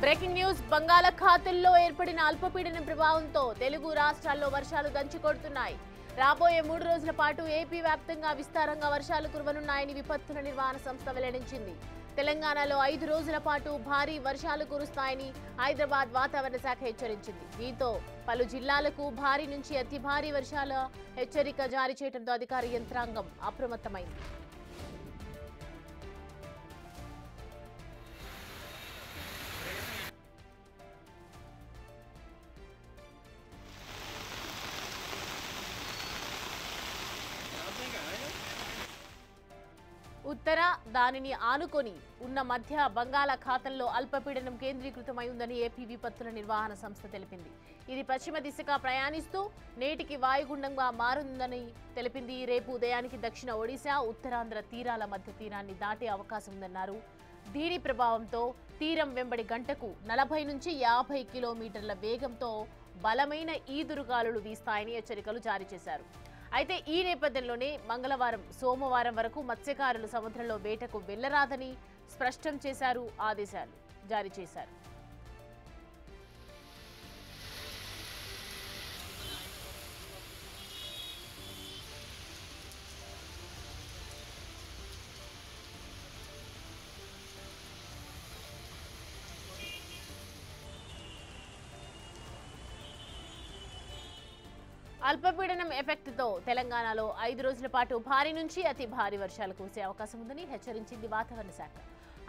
Breaking news బంగాళాఖాతంలో ఏర్పడిన అల్పపీడనం ప్రభావంతో తెలుగు రాష్ట్రాల్లో వర్షాలు దంచుకొడుతున్నాయి. రాబోయే 3 రోజుల పాటు ఏపీ వ్యాప్తంగా విస్తారంగా వర్షాలు కురవనున్నాయని విపత్తుల నిర్వహణ సంస్థ వెల్లడించింది. తెలంగాణలో 5 రోజుల పాటు భారీ వర్షాలు కురుస్తాయని హైదరాబాద్ వాతావరణ శాఖ హెచ్చరించింది. దీంతో పలు జిల్లాలకు భారీ నుంచి అతి భారీ వర్షాల హెచ్చరిక జారీ చేయడంతో అధికార యంత్రాంగం అప్రమత్తమైంది. ఉత్తర దానిని ఆనుకొని ఉన్న మధ్య బంగాళాఖాతంలో అల్పపీడనం కేంద్రీకృతమై ఉందని ఏపీ విపత్తుల నిర్వహణ సంస్థ తెలిపింది. ఇది పశ్చిమ దిశగా ప్రయాణిస్తూ నేటికి వాయుగుండంగా మారుందని తెలిపింది. రేపు ఉదయానికి దక్షిణ ఒడిశా, ఉత్తరాంధ్ర తీరాల మధ్య తీరాన్ని దాటే అవకాశం ఉందన్నారు. దీని ప్రభావంతో తీరం వెంబడి గంటకు 40 నుంచి 50 కిలోమీటర్ల వేగంతో బలమైన ఈదురుగాలులు వీస్తాయని హెచ్చరికలు జారీ చేశారు. అయితే ఈ నేపథ్యంలోనే మంగళవారం, సోమవారం వరకు మత్స్యకారులు సముద్రంలో వేటకు వెళ్లరాదని స్పష్టం చేశారు, ఆదేశాలు జారీ చేశారు. అల్పపీడనం ఎఫెక్ట్తో తెలంగాణలో 5 రోజుల పాటు భారీ నుంచి అతి భారీ వర్షాలు కురిసే అవకాశం ఉందని హెచ్చరించింది వాతావరణ శాఖ.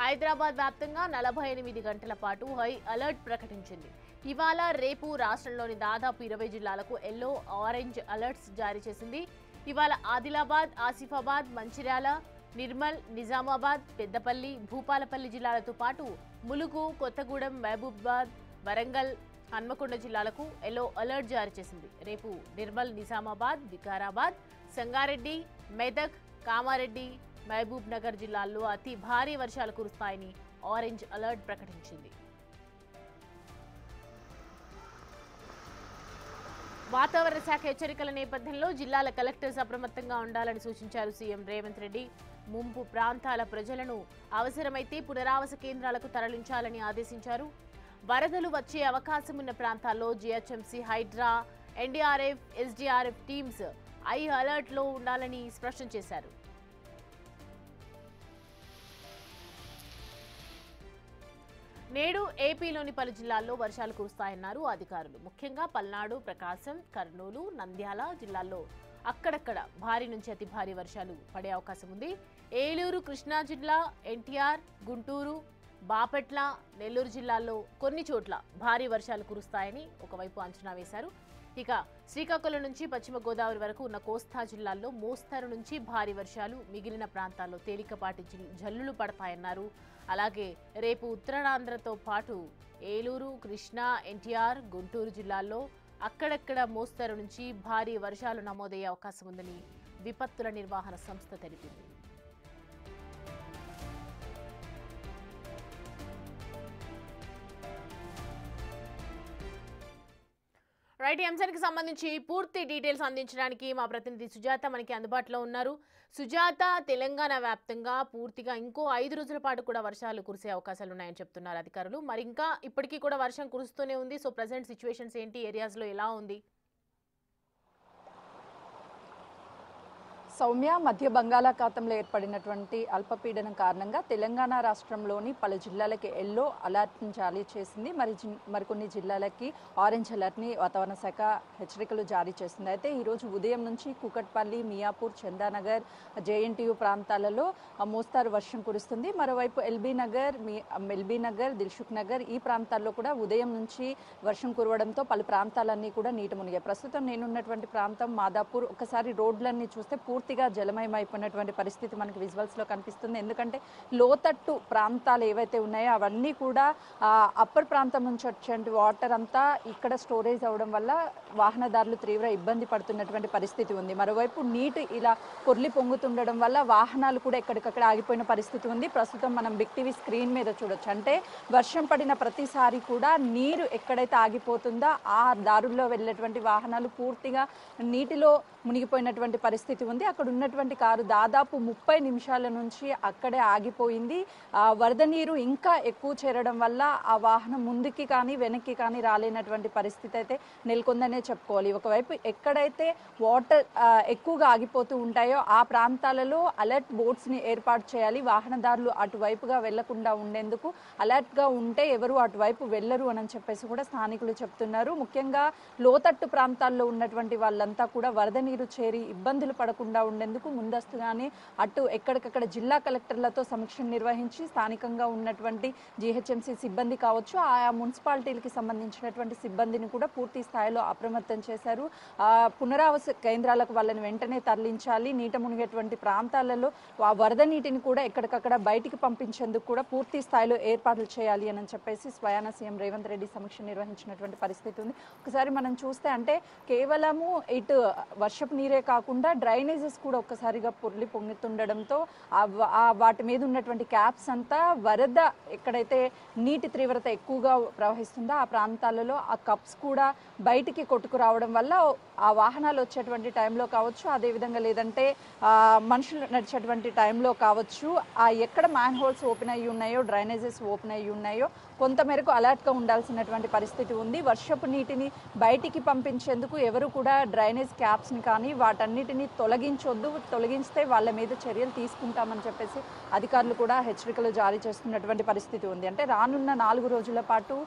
హైదరాబాద్ వ్యాప్తంగా 48 గంటల పాటు హై అలర్ట్ ప్రకటించింది. ఇవాళ, రేపు రాష్ట్రంలోని దాదాపు 20 జిల్లాలకు ఎల్లో, ఆరెంజ్ అలర్ట్స్ జారీ చేసింది. ఇవాళ ఆదిలాబాద్, ఆసిఫాబాద్, మంచిర్యాల, నిర్మల్, నిజామాబాద్, పెద్దపల్లి, భూపాలపల్లి జిల్లాలతో పాటు ములుగు, కొత్తగూడెం, మహబూబాబాద్, వరంగల్, హన్మకొండ జిల్లాలకు ఎల్లో అలర్ట్ జారీ చేసింది. రేపు నిర్మల్, నిజామాబాద్, వికారాబాద్, సంగారెడ్డి, మెదక్, కామారెడ్డి, మహబూబ్ నగర్ జిల్లాల్లో అతి భారీ వర్షాలు కురుస్తాయని ఆరెంజ్ అలర్ట్ ప్రకటించింది. వాతావరణ శాఖ హెచ్చరికల నేపథ్యంలో జిల్లాల కలెక్టర్స్ అప్రమత్తంగా ఉండాలని సూచించారు సీఎం రేవంత్ రెడ్డి. ముంపు ప్రాంతాల ప్రజలను అవసరమైతే పునరావాస కేంద్రాలకు తరలించాలని ఆదేశించారు. వరదలు వచ్చే అవకాశం ఉన్న ప్రాంతాల్లో GHMC, Hydraa, NDRF, SDRF teams high అలర్ట్లో ఉండాలని స్పష్టం చేశారు. నేడు ఏపీలోని పలు జిల్లాల్లో వర్షాలు కురుస్తాయన్నారు అధికారులు. ముఖ్యంగా పల్నాడు, ప్రకాశం, కర్నూలు, నంద్యాల జిల్లాల్లో అక్కడక్కడ భారీ నుంచి అతి భారీ వర్షాలు పడే అవకాశం ఉంది. ఏలూరు, కృష్ణా జిల్లా, ఎన్టీఆర్, గుంటూరు, బాపట్ల, నెల్లూరు జిల్లాల్లో కొన్ని చోట్ల భారీ వర్షాలు కురుస్తాయని ఒకవైపు అంచనా వేశారు. ఇక శ్రీకాకుళం నుంచి పశ్చిమ గోదావరి వరకు ఉన్న కోస్తా జిల్లాల్లో మోస్తరు నుంచి భారీ వర్షాలు, మిగిలిన ప్రాంతాల్లో తేలికపాటి జల్లులు పడతాయన్నారు. అలాగే రేపు ఉత్తరాంధ్రతో పాటు ఏలూరు, కృష్ణా, ఎన్టీఆర్, గుంటూరు జిల్లాల్లో అక్కడక్కడ మోస్తరు నుంచి భారీ వర్షాలు నమోదయ్యే అవకాశం ఉందని విపత్తుల నిర్వహణ సంస్థ తెలిపింది. రైట్, ఈ అంశానికి సంబంధించి పూర్తి డీటెయిల్స్ అందించడానికి మా ప్రతినిధి సుజాత మనకి అందుబాటులో ఉన్నారు. సుజాత, తెలంగాణ వ్యాప్తంగా పూర్తిగా ఇంకో 5 రోజుల పాటు కూడా వర్షాలు కురిసే అవకాశాలు ఉన్నాయని చెప్తున్నారు అధికారులు. మరి ఇంకా ఇప్పటికీ కూడా వర్షం కురుస్తూనే ఉంది. సో ప్రెసెంట్ సిచ్యువేషన్స్ ఏంటి, ఏరియాస్లో ఎలా ఉంది? సౌమ్య, మధ్య బంగాళాఖాతంలో ఏర్పడినటువంటి అల్పపీడనం కారణంగా తెలంగాణ రాష్ట్రంలోని పలు జిల్లాలకి ఎల్లో అలర్ట్ని జారీ చేసింది. మరికొన్ని జిల్లాలకి ఆరెంజ్ అలర్ట్ని వాతావరణ శాఖ హెచ్చరికలు జారీ చేసింది. అయితే ఈరోజు ఉదయం నుంచి కూకట్పల్లి, మియాపూర్, చందానగర్, జేఎన్టీయూ ప్రాంతాలలో మోస్తారు వర్షం కురుస్తుంది. మరోవైపు ఎల్బీ నగర్, దిల్సుఖ్ నగర్ ఈ ప్రాంతాల్లో కూడా ఉదయం నుంచి వర్షం కురవడంతో పలు ప్రాంతాలన్నీ కూడా నీట మునిగాయి. ప్రస్తుతం నేనున్నటువంటి ప్రాంతం మాదాపూర్. ఒకసారి రోడ్లన్నీ చూస్తే పూర్తిగా జలమయమైపోయినటువంటి పరిస్థితి మనకి విజువల్స్లో కనిపిస్తుంది. ఎందుకంటే లోతట్టు ప్రాంతాలు ఏవైతే ఉన్నాయో అవన్నీ కూడా అప్పర్ ప్రాంతం నుంచి వచ్చే వాటర్ అంతా ఇక్కడ స్టోరేజ్ అవడం వల్ల వాహనదారులు తీవ్ర ఇబ్బంది పడుతున్నటువంటి పరిస్థితి ఉంది. మరోవైపు నీటి ఇలా పొర్లి పొంగుతుండడం వల్ల వాహనాలు కూడా ఎక్కడికక్కడ ఆగిపోయిన పరిస్థితి ఉంది. ప్రస్తుతం మనం బిగ్ టీవీ స్క్రీన్ మీద చూడొచ్చు. అంటే వర్షం పడిన ప్రతిసారి కూడా నీరు ఎక్కడైతే ఆగిపోతుందో ఆ దారుల్లో వెళ్ళేటువంటి వాహనాలు పూర్తిగా నీటిలో మునిగిపోయినటువంటి పరిస్థితి ఉంది. అక్కడ ఉన్నటువంటి కారు దాదాపు 30 నిమిషాల నుంచి అక్కడే ఆగిపోయింది. వరద నీరు ఇంకా ఎక్కువ చేరడం వల్ల ఆ వాహనం ముందుకి కానీ వెనక్కి కానీ రాలేనటువంటి పరిస్థితి అయితే నెలకొందనే చెప్పుకోవాలి. ఒకవైపు ఎక్కడైతే వాటర్ ఎక్కువగా ఆగిపోతూ ఉంటాయో ఆ ప్రాంతాలలో అలర్ట్ బోట్స్ని ఏర్పాటు చేయాలి. వాహనదారులు అటువైపుగా వెళ్లకుండా ఉండేందుకు అలర్ట్గా ఉంటే ఎవరు అటువైపు వెళ్లరు అని చెప్పేసి కూడా స్థానికులు చెప్తున్నారు. ముఖ్యంగా లోతట్టు ప్రాంతాల్లో ఉన్నటువంటి వాళ్ళంతా కూడా వరద నీరు చేరి ఇబ్బందులు పడకుండా ఉండేందుకు ముందస్తుగానే అటు ఎక్కడికక్కడ జిల్లా కలెక్టర్లతో సమీక్ష నిర్వహించి స్థానికంగా ఉన్నటువంటి జీహెచ్ఎంసీ సిబ్బంది కావచ్చు, ఆయా మున్సిపాలిటీలకి సంబంధించినటువంటి సిబ్బందిని కూడా పూర్తి స్థాయిలో అప్రమత్తం చేశారు. పునరావాస కేంద్రాలకు వాళ్ళని వెంటనే తరలించాలి. నీట మునిగేటువంటి ప్రాంతాలలో ఆ వరద నీటిని కూడా ఎక్కడికక్కడ బయటికి పంపించేందుకు కూడా పూర్తి స్థాయిలో ఏర్పాట్లు చేయాలి అని చెప్పేసి స్వయాన సీఎం రేవంత్ రెడ్డి సమీక్ష నిర్వహించినటువంటి పరిస్థితి ఉంది. ఒకసారి మనం చూస్తే అంటే కేవలము ఇటు వర్షపు నీరే కాకుండా డ్రైనేజెస్ కూడా ఒక్కసారిగా పొంగుతుండడంతో వాటి మీద ఉన్నటువంటి క్యాప్స్ అంతా వరద ఎక్కడైతే నీటి తీవ్రత ఎక్కువగా ప్రవహిస్తుందో ఆ ప్రాంతాలలో ఆ కప్స్ కూడా బయటికి కొట్టుకురావడం వల్ల ఆ వాహనాలు వచ్చేటువంటి టైంలో కావచ్చు, అదేవిధంగా లేదంటే మనుషులు నడిచేటువంటి టైంలో కావచ్చు, ఎక్కడ మ్యాన్ హోల్స్ ఓపెన్ అయ్యి ఉన్నాయో, డ్రైనేజెస్ ఓపెన్ అయ్యి ఉన్నాయో కొంతమేరకు అలర్ట్గా ఉండాల్సినటువంటి పరిస్థితి ఉంది. వర్షపు నీటిని బయటికి పంపించేందుకు ఎవరు కూడా డ్రైనేజ్ క్యాప్స్ని కానీ వాటన్నిటిని తొలగించొద్దు, తొలగిస్తే వాళ్ళ మీద చర్యలు తీసుకుంటామని చెప్పేసి అధికారులు కూడా హెచ్చరికలు జారీ చేస్తున్నటువంటి పరిస్థితి ఉంది. అంటే రానున్న 4 రోజుల పాటు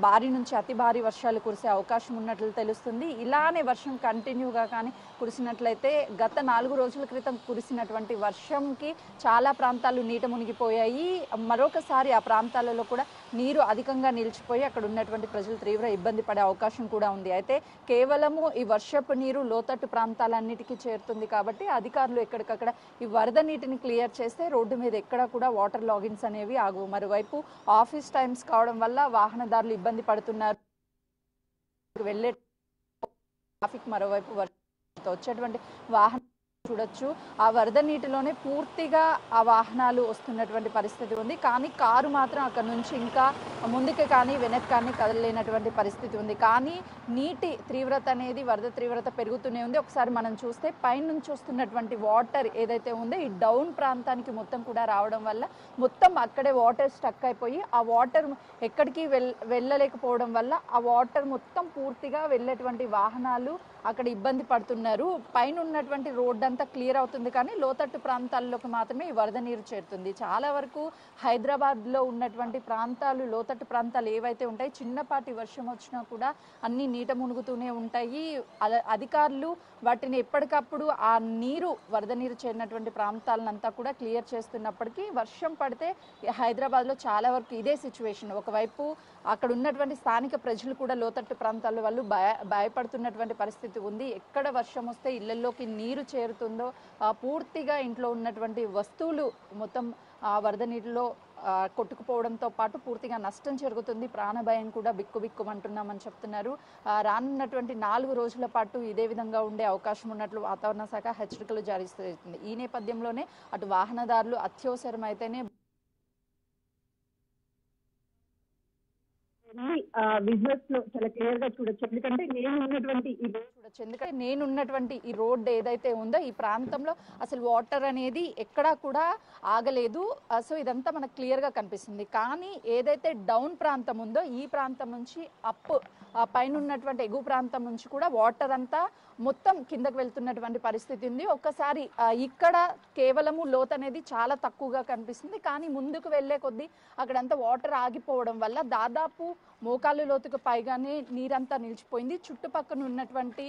భారీ నుంచి అతి భారీ వర్షాలు కురిసే అవకాశం ఉన్నట్లు తెలుస్తుంది. ఇలానే వర్షం కంటిన్యూగా కానీ కురిసినట్లయితే గత 4 రోజుల క్రితం కురిసినటువంటి వర్షంకి చాలా ప్రాంతాలు నీట మునిగిపోయాయి. మరొకసారి ఆ ప్రాంతాలలో కూడా నీరు అధికంగా నిలిచిపోయి అక్కడ ఉన్నటువంటి ప్రజలు తీవ్ర ఇబ్బంది పడే అవకాశం కూడా ఉంది. అయితే కేవలము ఈ వర్షపు నీరు లోతట్టు ప్రాంతాలన్నిటికీ చేరుతుంది కాబట్టి అధికారులు ఎక్కడికక్కడ ఈ వరద నీటిని క్లియర్ చేస్తే రోడ్డు మీద ఎక్కడా కూడా వాటర్ లాగిన్స్ అనేవి ఆగవు. మరోవైపు ఆఫీస్ టైమ్స్ కావడం వల్ల వాహనదారులు ఇబ్బంది పడుతున్నారు. వెళ్ళే ట్రాఫిక్ మరోవైపు వచ్చేటువంటి వాహనం చూడొచ్చు. ఆ వరద నీటిలోనే పూర్తిగా ఆ వాహనాలు వస్తున్నటువంటి పరిస్థితి ఉంది. కానీ కారు మాత్రం అక్కడ నుంచి ఇంకా ముందుకు కానీ వెనక్కి కానీ కదలలేనటువంటి పరిస్థితి ఉంది. కానీ నీటి తీవ్రత అనేది వరద తీవ్రత పెరుగుతూనే ఉంది. ఒకసారి మనం చూస్తే పైనుంచి వస్తున్నటువంటి వాటర్ ఏదైతే ఉందో ఈ డౌన్ ప్రాంతానికి మొత్తం కూడా రావడం వల్ల మొత్తం అక్కడే వాటర్ స్టక్ అయిపోయి ఆ వాటర్ ఎక్కడికి వెళ్ళలేకపోవడం వల్ల ఆ వాటర్ మొత్తం పూర్తిగా వెళ్ళేటువంటి వాహనాలు అక్కడ ఇబ్బంది పడుతున్నారు. పైన ఉన్నటువంటి రోడ్డు అంతా క్లియర్ అవుతుంది కానీ లోతట్టు ప్రాంతాల్లోకి మాత్రమే ఈ వరద నీరు చేరుతుంది. చాలా వరకు హైదరాబాద్లో ఉన్నటువంటి ప్రాంతాలు లోతట్టు ప్రాంతాలు ఏవైతే ఉంటాయి చిన్నపాటి వర్షం వచ్చినా కూడా అన్నీ నీట మునుగుతూనే ఉంటాయి. అధికారులు వాటిని ఎప్పటికప్పుడు ఆ నీరు వరద నీరు చేరినటువంటి ప్రాంతాలనంతా కూడా క్లియర్ చేస్తున్నప్పటికీ వర్షం పడితే హైదరాబాద్లో చాలా వరకు ఇదే సిచ్యువేషన్. ఒకవైపు అక్కడ ఉన్నటువంటి స్థానిక ప్రజలు కూడా లోతట్టు ప్రాంతాల వాళ్ళు భయపడుతున్నటువంటి పరిస్థితి ఉంది. ఎక్కడ వర్షం వస్తే ఇళ్లలోకి నీరు చేరుతుందో పూర్తిగా ఇంట్లో ఉన్నటువంటి వస్తువులు మొత్తం వరద నీటిలో కొట్టుకుపోవడంతో పాటు పూర్తిగా నష్టం జరుగుతుంది. ప్రాణభయం కూడా బిక్కుబిక్కుమంటున్నామని చెప్తున్నారు. రానున్నటువంటి 4 రోజుల పాటు ఇదే విధంగా ఉండే అవకాశం ఉన్నట్లు వాతావరణ శాఖ హెచ్చరికలు జారీ చేస్తుంది. ఈ నేపథ్యంలోనే అటు వాహనదారులు అత్యవసరమైతేనే బిజినెస్ లో చాలా క్లియర్ గా చూడొచ్చు. ఎందుకంటే నేనున్నటువంటి ఈ రోడ్ ఏదైతే ఉందో ఈ ప్రాంతంలో అసలు వాటర్ అనేది ఎక్కడా కూడా ఆగలేదు. సో ఇదంతా మనకు క్లియర్ గా కనిపిస్తుంది. కానీ ఏదైతే డౌన్ ప్రాంతం ఉందో ఈ ప్రాంతం నుంచి అప్ పైన ఉన్నటువంటి ఎగువ ప్రాంతం నుంచి కూడా వాటర్ అంతా మొత్తం కిందకు వెళ్తున్నటువంటి పరిస్థితి ఉంది. ఒక్కసారి ఇక్కడ కేవలము లోతు అనేది చాలా తక్కువగా కనిపిస్తుంది. కానీ ముందుకు వెళ్లే కొద్దీ అక్కడంతా వాటర్ ఆగిపోవడం వల్ల దాదాపు మోకాలు లోతుకు పైగానే నీరంతా నిలిచిపోయింది. చుట్టుపక్కల ఉన్నటువంటి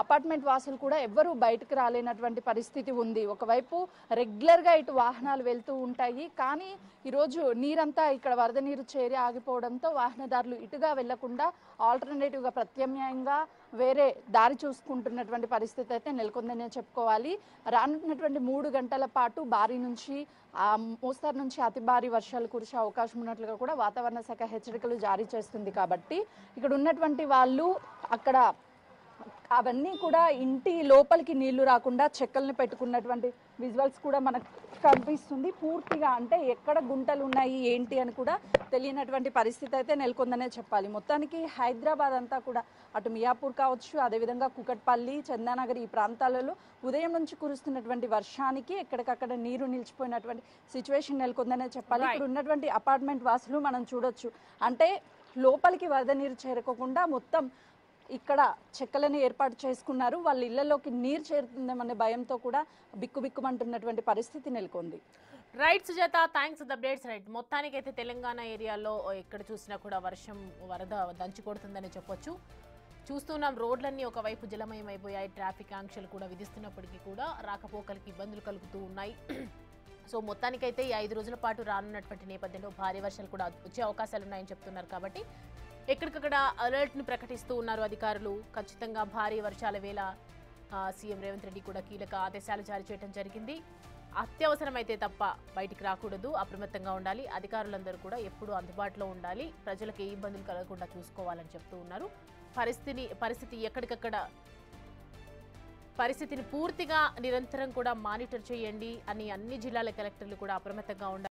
అపార్ట్మెంట్ వాసులు కూడా ఎవ్వరూ బయటకు రాలేనటువంటి పరిస్థితి ఉంది. ఒకవైపు రెగ్యులర్గా ఇటు వాహనాలు వెళ్తూ ఉంటాయి. కానీ ఈరోజు నీరంతా ఇక్కడ వరద నీరు చేరి ఆగిపోవడంతో వాహనదారులు ఇటుగా వెళ్లకుండా ఆల్టర్నేటివ్గా ప్రత్యామ్నాయంగా వేరే దారి చూసుకుంటున్నటువంటి పరిస్థితి అయితే నెలకొందనే చెప్పుకోవాలి. రానున్నటువంటి 3 గంటల పాటు భారీ నుంచి మోస్తరు నుంచి అతి భారీ వర్షాలు కురిసే అవకాశం ఉన్నట్లుగా కూడా వాతావరణ శాఖ హెచ్చరికలు జారీ చేస్తుంది. కాబట్టి ఇక్కడ ఉన్నటువంటి వాళ్ళు అక్కడ అవన్నీ కూడా ఇంటి లోపలికి నీళ్లు రాకుండా చెక్కల్ని పెట్టుకున్నటువంటి విజువల్స్ కూడా మనకు కనిపిస్తుంది. పూర్తిగా అంటే ఎక్కడ గుంటలు ఉన్నాయి ఏంటి అని కూడా తెలియనటువంటి పరిస్థితి అయితే నెలకొందనే చెప్పాలి. మొత్తానికి హైదరాబాద్ అంతా కూడా అటు మియాపూర్ కావచ్చు, అదేవిధంగా కుకట్పల్లి, చందానగర్ ఈ ప్రాంతాలలో ఉదయం నుంచి కురుస్తున్నటువంటి వర్షానికి ఎక్కడికక్కడ నీరు నిలిచిపోయినటువంటి సిచ్యువేషన్ నెలకొందనే చెప్పాలి. ఇక్కడ ఉన్నటువంటి అపార్ట్మెంట్ వాసులు మనం చూడొచ్చు, అంటే లోపలికి వరద నీరు చేరుకోకుండా మొత్తం ఇక్కడ చెక్కలను ఏర్పాటు చేసుకున్నారు. వాళ్ళ ఇళ్లలోకి నీరు చేరుతుందేమనే భయంతో కూడా బిక్కుబిక్కుమంటున్నటువంటి పరిస్థితి నెలకొంది. Right Sujatha, thanks for the updates. Right, మొత్తానికైతే తెలంగాణ ఏరియాలో ఎక్కడ చూసినా కూడా వర్షం వరద దంచి కొడుతుందని చెప్పొచ్చు. చూస్తున్నాం, రోడ్లన్నీ ఒకవైపు జలమయం అయిపోయాయి. ట్రాఫిక్ ఆంక్షలు కూడా విధిస్తున్నప్పటికీ కూడా రాకపోకలకి ఇబ్బందులు కలుగుతూ ఉన్నాయి. సో మొత్తానికైతే ఈ 5 రోజుల పాటు రానున్నటువంటి నేపథ్యంలో భారీ వర్షాలు కూడా వచ్చే అవకాశాలు ఉన్నాయని చెప్తున్నారు. కాబట్టి ఎక్కడికక్కడ అలర్ట్ను ప్రకటిస్తూ ఉన్నారు అధికారులు. ఖచ్చితంగా భారీ వర్షాల వేళ సీఎం రేవంత్ రెడ్డి కూడా కీలక ఆదేశాలు జారీ చేయడం జరిగింది. అత్యవసరమైతే తప్ప బయటికి రాకూడదు, అప్రమత్తంగా ఉండాలి, అధికారులందరూ కూడా ఎప్పుడూ అందుబాటులో ఉండాలి, ప్రజలకు ఏ ఇబ్బందులు కలగకుండా చూసుకోవాలని చెప్తూ ఉన్నారు. పరిస్థితిని పూర్తిగా నిరంతరం కూడా మానిటర్ చేయండి అని అన్ని జిల్లాల కలెక్టర్లు కూడా అప్రమత్తంగా ఉండాలి.